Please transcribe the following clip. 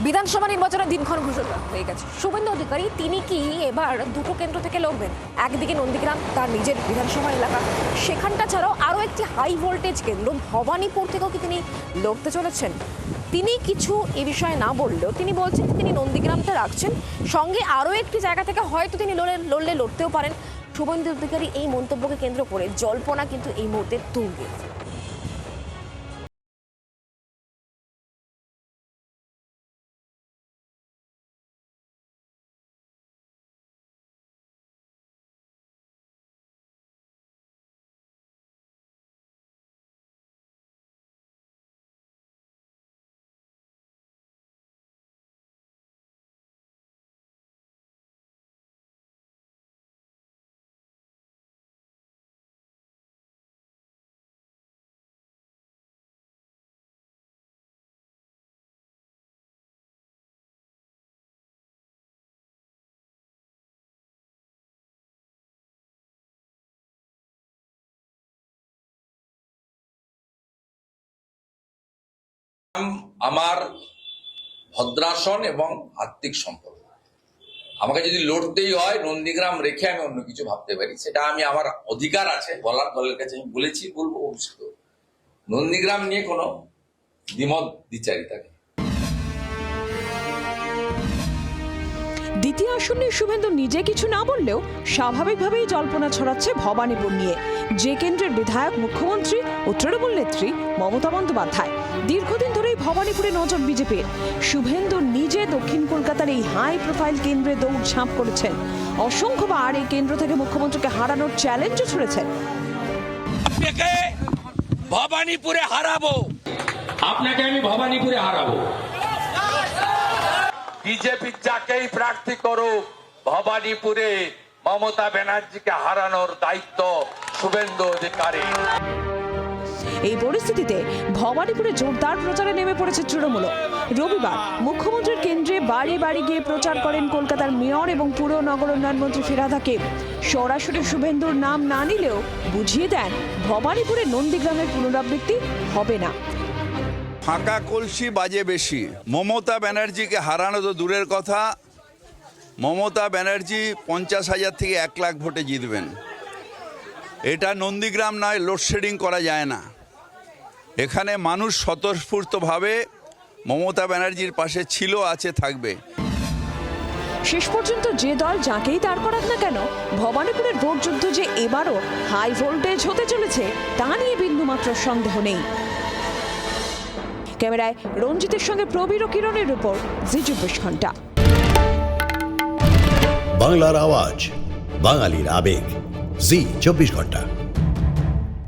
বিধানসভা নির্বাচনের দিনক্ষণ ঘোষণা হয়ে গেছে। শুভেন্দু অধিকারী তিনি কি এবার দুটো কেন্দ্র থেকে লড়বেন? একদিকে নন্দীগ্রাম তার নিজের বিধানসভা এলাকা, সেখানটা ছাড়াও আরও একটি হাই ভোল্টেজ কেন্দ্র ভবানীপুর থেকেও কি তিনি লড়তে চলেছেন? তিনি কিছু এ বিষয়ে না বললেও তিনি বলছেন তিনি নন্দীগ্রামটা রাখছেন, সঙ্গে আরও একটি জায়গা থেকে হয়তো তিনি লড়তেও পারেন। শুভেন্দু অধিকারী এই মন্তব্যকে কেন্দ্র করে জল্পনা কিন্তু এই মুহূর্তে তুঙ্গে। আমার ভদ্রাসন এবং আত্মিক সম্পর্ক, আমাকে যদি লড়তেই হয় নন্দীগ্রাম রেখে আমি অন্য কিছু ভাবতে পারি, সেটা আমি আমার অধিকার আছে বলার, দলের কাছে আমি বলেছি, বলবো ভবিষ্যৎ। নন্দীগ্রাম নিয়ে কোনো দ্বিমত দ্বিচারিতা নেই। দ্বিতীয় আসন নিয়ে শুভেন্দু নিজে কিছু না বললেও স্বাভাবিকভাবেই জল্পনা ছড়াচ্ছে ভবানীপুর নিয়ে, যে কেন্দ্রের বিধায়ক, মুখ্যমন্ত্রী ও তৃণমূল নেত্রী মমতা বন্দ্যোপাধ্যায়। দীর্ঘদিন ধরেই ভবানীপুরে নজর বিজেপির। শুভেন্দু নিজে দক্ষিণ কলকাতার এই হাই প্রোফাইল কেন্দ্রে দৌড়ঝাঁপ করেছেন। অসংখ্যবার এই কেন্দ্র থেকে মুখ্যমন্ত্রীকে হারানোর চ্যালেঞ্জও ছুড়েছেন। আপনাকে ভবানীপুরে হারাবো, আপনাকে আমি ভবানীপুরে হারাবো। বিজেপি যাকেই প্রার্থী করো, ভবানীপুরে মমতা ব্যানার্জিকে হারানোর দায়িত্ব শুভেন্দু অধিকারী। এই পরিস্থিতিতে ভবানীপুরে জোরদার প্রচারে নেমে পড়েছে তৃণমূল। রবিবার মুখ্যমন্ত্রীর কেন্দ্রে বাড়ি বাড়ি গিয়ে প্রচার করেন কলকাতার মেয়র এবং পুর নগর উন্নয়ন মন্ত্রী ফিরহাদ হাকিম। সরাসরি শুভেন্দুর নাম না নিলেও বুঝিয়ে দেন ভবানীপুরে নন্দীগ্রামের পুনরাবৃত্তি হবে না। ফাঁকা কলসি বাজে বেশি। মমতা ব্যানার্জিকে হারানো তো দূরের কথা, মমতা ব্যানার্জি 50,000 থেকে 1 লাখ ভোটে জিতবেন। এটা নন্দীগ্রাম নয়, লোডশেডিং করা যায় না। এখানে মানুষ স্বতঃস্ফূর্তভাবে মমতা ব্যানার্জির পাশে ছিল, আছে, থাকবে। শেষ পর্যন্ত যে দল যাকেই দাঁড় করাক না কেন, ভবানীপুরের ভোট যুদ্ধ যে এবারও হাই ভোল্টেজ হতে চলেছে তা নিয়ে বিন্দুমাত্র সন্দেহ নেই। ক্যামেরায় রঞ্জিতের সঙ্গে প্রবীর ও কিরণের রিপোর্ট, জি 24 ঘন্টা। বাংলার আওয়াজ, বাঙালির আবেগ, জি 24 ঘন্টা।